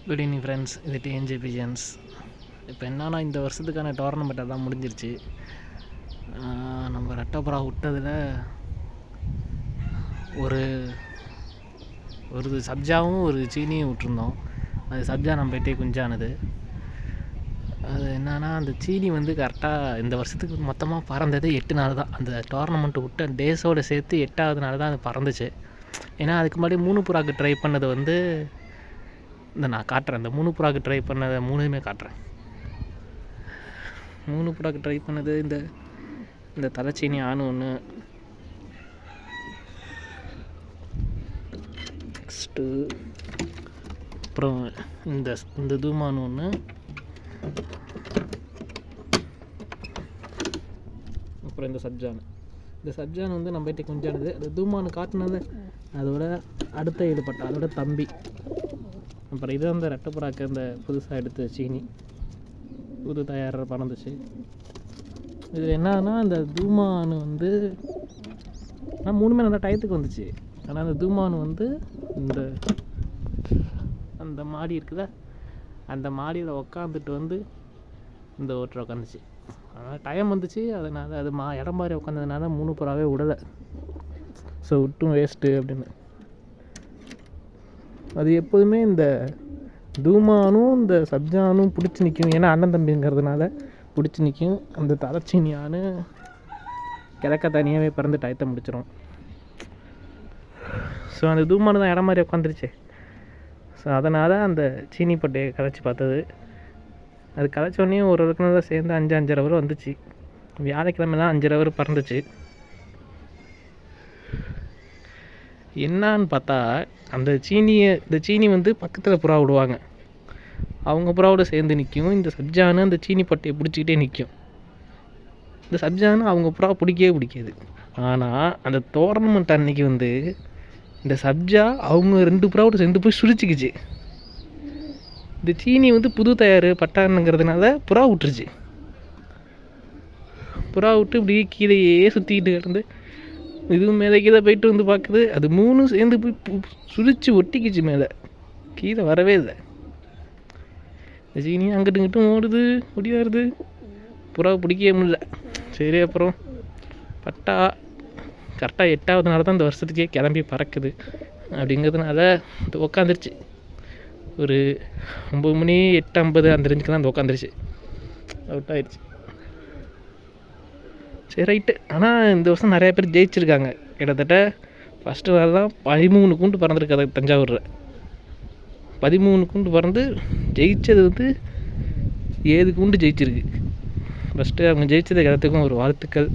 Good evening friends, இது TNJ pigeons. இப்போ என்னன்னா, இந்த வருஷத்துக்கான டோர்னமெண்ட் எல்லாம் முடிஞ்சிருச்சு. நம்ம ரெட்டப்புறா விட்டதில் ஒரு ஒரு சப்ஜாவும் ஒரு சீனியும் விட்டுருந்தோம். அது சப்ஜா நம்ம போயிட்டே குஞ்சானது. அது என்னன்னா, அந்த சீனி வந்து கரெக்டாக இந்த வருஷத்துக்கு மொத்தமாக பறந்தது 8 நாள் தான். அந்த டோர்னமெண்ட்டு விட்ட டேஸோடு சேர்த்து 8வது நாள் தான் அது பறந்துச்சு. ஏன்னா அதுக்கு முன்னாடி 3 புறாக்கு ட்ரை பண்ணது வந்து நான் காட்டுறேன். இந்த 3 புறாக்கு ட்ரை பண்ணதை 3மே காட்டுறேன். 3 புறாக்கு ட்ரை பண்ணது இந்த தலைச்சீனி ஆணு ஒன்று, நெக்ஸ்ட்டு அப்புறம் இந்த தூமானு ஒன்று, அப்புறம் இந்த சப்ஜான் வந்து நம்ம போயிட்டு குஞ்சானது. அந்த தூமானு காட்டினது அதோட அடுத்த ஈடுபட்ட அதோட தம்பி. அப்புறம் இது அந்த ரெட்டைப்புறாக்கு அந்த புதுசாக எடுத்த சீனி புது தயார் பறந்துச்சு. இதில் என்னன்னா, அந்த தூமானு வந்து ஆனால் 3மே நல்லா டயத்துக்கு வந்துச்சு. ஆனால் அந்த தூமானு வந்து அந்த மாடி இருக்குதா, அந்த மாடியில் உக்காந்துட்டு வந்து இந்த ஓட்டரை உட்காந்துச்சு. அதனால் டைம் வந்துச்சு. அதனால் அது இடம் மாதிரி உட்காந்ததுனால 3 புறாவே விடலை. ஸோ விட்டும் வேஸ்ட்டு அப்படின்னு. அது எப்போதுமே இந்த தூமானும் இந்த சப்ஜானும் பிடிச்சி நிற்கும். ஏன்னா அண்ணன் தம்பிங்கிறதுனால பிடிச்சி நிற்கும். அந்த தலைச்சீனியானு கிழக்க தனியாகவே பிறந்து டயத்தை முடிச்சிடும். ஸோ அந்த தூமானு தான் இடம் மாதிரி உட்காந்துருச்சு. ஸோ அதனால் அந்த சீனி பட்டையை கலைச்சி பார்த்தது. அது கலைச்சோடனே ஒரு தான் சேர்ந்து 5-5.5 ஹவர் வந்துச்சு. வியாழக்கிழமை தான் 5 ஹவர் பறந்துச்சு. என்னான்னு பார்த்தா, இந்த சீனி வந்து பக்கத்தில் புறா விடுவாங்க. அவங்க புறாவோட சேர்ந்து நிற்கும். இந்த சப்ஜானு அந்த சீனி பட்டையை பிடிச்சிக்கிட்டே நிற்கும். இந்த சப்ஜானு அவங்க புறா பிடிக்கவே பிடிக்காது. ஆனால் அந்த டோர்னமெண்ட் அன்னைக்கு வந்து இந்த சப்ஜா அவங்க 2 புறாவோட சேர்ந்து போய் சுழிச்சிக்கிச்சு. இந்த சீனி வந்து புது தயார் பட்டானுங்கிறதுனால புறா விட்டுருச்சு. புறா விட்டு இப்படி கீழேயே சுற்றிக்கிட்டு கிடந்து இதுவும் மேலே கீழே போயிட்டு வந்து பார்க்குது. அது 3 சேர்ந்து போய் சுழிச்சு ஒட்டிக்கிச்சு. மேலே கீழே வரவே இல்லை. இந்த சீனி அங்கிட்டு இங்கிட்டும் ஓடுது, ஒடியாருது. புறா பிடிக்கவே முடியல. சரி, அப்புறம் பட்டா கரெக்டாக 8வது நாள் தான் இந்த வருஷத்துக்கே கிளம்பி பறக்குது. அப்படிங்கிறதுனால இது உக்காந்துருச்சு. ஒரு 9 மணி 8:50 அந்த ரேஞ்சுக்கு தான் அந்த உட்காந்துருச்சு. அவுட் ஆயிடுச்சு. சரி, ரைட்டு. ஆனால் இந்த வருஷம் நிறையா பேர் ஜெயிச்சிருக்காங்க. கிட்டத்தட்ட ஃபஸ்ட்டு நாள் தான் 13 கூண்டு பறந்துருக்கு. அது தஞ்சாவூரில் 13 கூண்டு பறந்து ஜெயித்தது வந்து 7 கூண்டு ஜெயிச்சிருக்கு. ஃபஸ்ட்டு அவங்க ஜெயித்தது எல்லாத்துக்கும் ஒரு வாழ்த்துக்கள்.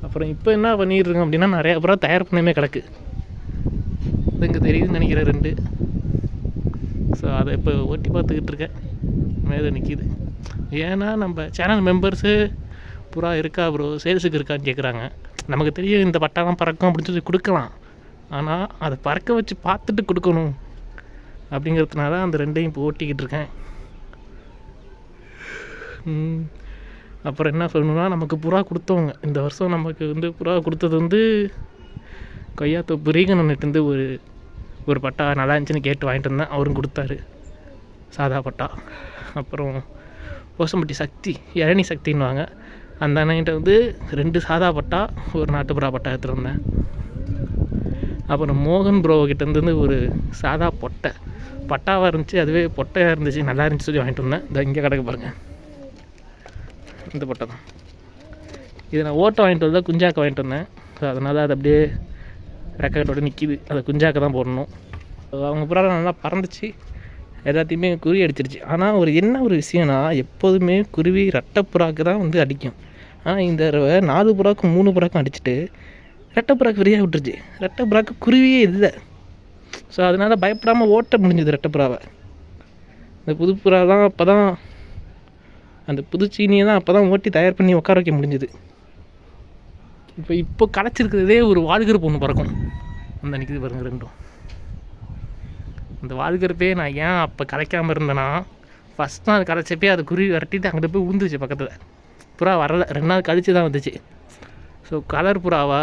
அப்புறம் இப்போ என்ன பண்ணிடுருங்க அப்படின்னா, நிறையா அப்புறம் தயார் பண்ணவே கிடக்கு. அது இங்கே தெரியுதுன்னு நினைக்கிறேன் 2. ஸோ அதை இப்போ ஓட்டி பார்த்துக்கிட்டு இருக்கேன். மேலே நிற்கிது. ஏன்னா நம்ம சேனல் மெம்பர்ஸு புறா இருக்கா ப்ரோ, சேல்ஸுக்கு இருக்கான்னு கேட்குறாங்க. நமக்கு தெரியும் இந்த பட்டாலாம் பறக்கும் அப்படின்னு சொல்லி கொடுக்கலாம். ஆனால் அதை பறக்க வச்சு பார்த்துட்டு கொடுக்கணும் அப்படிங்கிறதுனால அந்த 2ஐயும் இப்போ ஓட்டிக்கிட்டு இருக்கேன். அப்புறம் என்ன சொல்லணும்னா, நமக்கு புறா கொடுத்தவங்க இந்த வருஷம் நமக்கு வந்து புறா கொடுத்தது வந்து கொய்யாத்தோப்பு ரீகனன்ட்டு ஒரு பட்டா நல்லா இருந்துச்சுன்னு கேட்டு வாங்கிட்டு வந்தேன். அவரும் கொடுத்தாரு சாதா பட்டா. அப்புறம் ஓசம்பட்டி சக்தி, இளநி சக்தின்னுவாங்க, அந்த அண்ணன்கிட்ட வந்து 2 சாதா பட்டா, ஒரு நாட்டுப்புறா பட்டா எடுத்துகிட்டு வந்தேன். அப்புறம் மோகன் ப்ரோ கிட்டேருந்து ஒரு சாதா பட்டாவாக இருந்துச்சு. அதுவே பொட்டையாக இருந்துச்சு, நல்லா இருந்துச்சு சொல்லி வாங்கிட்டு வந்தேன். இந்த இங்கே கிடக்கு பாருங்கள், இந்த பட்டை தான். இதை நான் ஓட்டை வாங்கிட்டு வந்தால் குஞ்சாக்க வாங்கிட்டு வந்தேன். ஸோ அதனால் அது அப்படியே ரெக்கட்டோட நிற்கிது. அதை குஞ்சாக்க தான் போடணும். அவங்க புறா நல்லா பறந்துச்சு, எல்லாத்தையுமே குருவி அடிச்சிருச்சு. ஆனால் என்ன ஒரு விஷயம்னா, எப்போதுமே குருவி ரெட்டைப்புறாக்கு தான் வந்து அடிக்கும். ஆனால் இந்த தடவை 4 புறாக்கும் 3 புறாக்கும் அடிச்சுட்டு ரெட்டைப்புறாக்கு ஃப்ரீயாக விட்டுருச்சு. ரெட்டைப்புறாக்கு குருவியே இல்லை. ஸோ அதனால் பயப்படாமல் ஓட்ட முடிஞ்சுது ரெட்டைப்புறாவை. இந்த புது புறா தான் அப்போ தான், அந்த புது சீனியை தான் அப்போ தான் ஓட்டி தயார் பண்ணி உட்கார வைக்க முடிஞ்சுது. இப்போ களைச்சிருக்கிறதே ஒரு வால்கருப்பு ஒன்று பறக்கும். அந்த நிற்கிது பாருங்கள் 2. அந்த வால்கருப்பே நான் ஏன் அப்போ கலைக்காமல் இருந்தேன்னா, ஃபஸ்ட் நாள் கலைச்சப்பே அது குருவி விரட்டிட்டு அங்கிட்ட போய் விழுந்துச்சு பக்கத்தில். புறா வரலை, 2 நாள் கழிச்சு தான் வந்துச்சு. ஸோ கலர் புறாவா,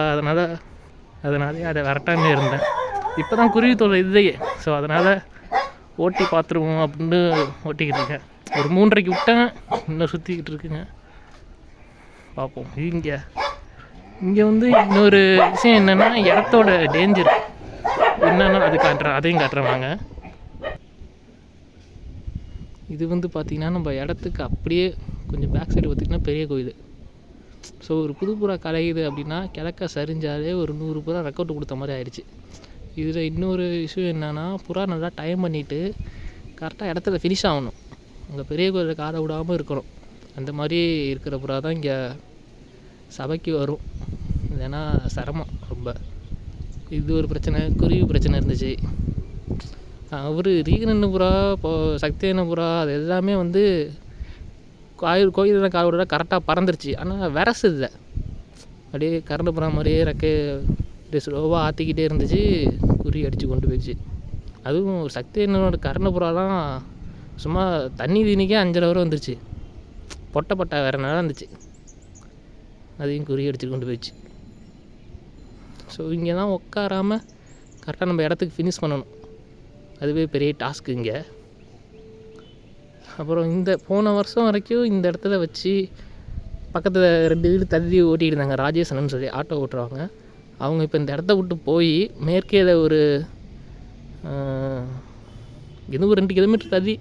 அதனாலே அதை விரட்டாமே இருந்தேன். இப்போ தான் குருவி தொல்லை இதுலையே. ஸோ அதனால் ஓட்டி பார்த்துருவோம் அப்படின்னு ஓட்டிக்கிட்டு இருக்கேன். ஒரு 3:30க்கு விட்டேன், இன்னும் சுற்றிக்கிட்டு இருக்குங்க. பார்ப்போம். இங்கே வந்து இன்னொரு விஷயம் என்னென்னா, இடத்தோட டேஞ்சர் என்னென்னா அது காட்டுறேன், அதையும் காட்டுறேன் வாங்க. இது வந்து பார்த்திங்கன்னா நம்ம இடத்துக்கு அப்படியே கொஞ்சம் பேக் சைடு பார்த்திங்கன்னா பெரிய கோயில். ஸோ ஒரு புது புறா கலையுது அப்படின்னா கிழக்க சரிஞ்சாலே ஒரு 100 புறா ரெக்கவுட் கொடுத்த மாதிரி ஆயிடுச்சு. இதில் இன்னொரு இஷ்யூ என்னென்னா, புறா நல்லா டைம் பண்ணிவிட்டு கரெக்டாக இடத்துல ஃபினிஷ் ஆகணும். அங்கே பெரிய கோயிலில் காலை விடாமல் இருக்கணும். அந்த மாதிரி இருக்கிற புறா தான் இங்கே சபைக்கு வரும். இல்லைன்னா சிரமம் ரொம்ப. இது ஒரு பிரச்சனை. குருவி பிரச்சனை இருந்துச்சு. அவர் ரீகனன்னு புறா, இப்போது சக்தியான புறா, அது எல்லாமே வந்து கோயிலில் காலை விட கரெக்டாக பறந்துருச்சு. ஆனால் விரசு இல்லை, அப்படியே கரண்டு புறா மாதிரியே ரெக்கை அப்படியே ஸ்லோவாக ஆற்றிக்கிட்டே இருந்துச்சு. குருவி அடித்து கொண்டு போயிடுச்சு. அதுவும் ஒரு சக்தியனோட கரண்டு புறாலாம் சும்மா தண்ணி தீனிக்கே 5 வரை வந்துருச்சு. பொட்டை வேறு நல்லா இருந்துச்சு, அதையும் குருவி அடிச்சு கொண்டு போயிடுச்சு. ஸோ இங்கே தான் உட்காராமல் கரெக்டாக நம்ம இடத்துக்கு ஃபினிஷ் பண்ணணும். அதுவே பெரிய டாஸ்க்கு இங்கே. அப்புறம் இந்த போன வருஷம் வரைக்கும் இந்த இடத்துல வச்சு பக்கத்தில் 2 வீடு தள்ளி ஓட்டிகிட்டு இருந்தாங்க. ராஜேசனன்னு சொல்லி ஆட்டோ ஓட்டுறவங்க. அவங்க இப்போ இந்த இடத்த விட்டு போய் மேற்கேல ஒரு இன்னும் 2 கிலோமீட்டர் தள்ளி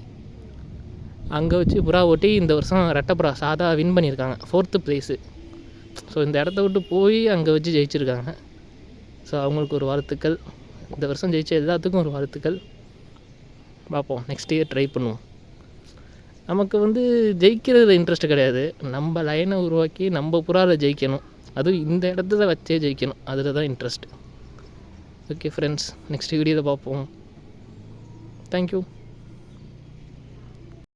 அங்கே வச்சு புறா ஓட்டி இந்த வருஷம் ரெட்டை புறா சாதா வின் பண்ணியிருக்காங்க, 4th ப்ரைஸு. ஸோ இந்த இடத்த விட்டு போய் அங்கே வச்சு ஜெயிச்சிருக்காங்க. ஸோ அவங்களுக்கு ஒரு வாழ்த்துக்கள். இந்த வருஷம் ஜெயிச்ச எல்லாத்துக்கும் ஒரு வாழ்த்துக்கள். பார்ப்போம், நெக்ஸ்ட் இயர் ட்ரை பண்ணுவோம். நமக்கு வந்து ஜெயிக்கிறதுல இன்ட்ரெஸ்ட் கிடையாது. நம்ம லைனை உருவாக்கி நம்ம புறாவில் ஜெயிக்கணும். அதுவும் இந்த இடத்துல வச்சே ஜெயிக்கணும், அதில் தான் இன்ட்ரெஸ்ட். ஓகே ஃப்ரெண்ட்ஸ், நெக்ஸ்ட் வீடியோவில் பார்ப்போம். தேங்க்யூ.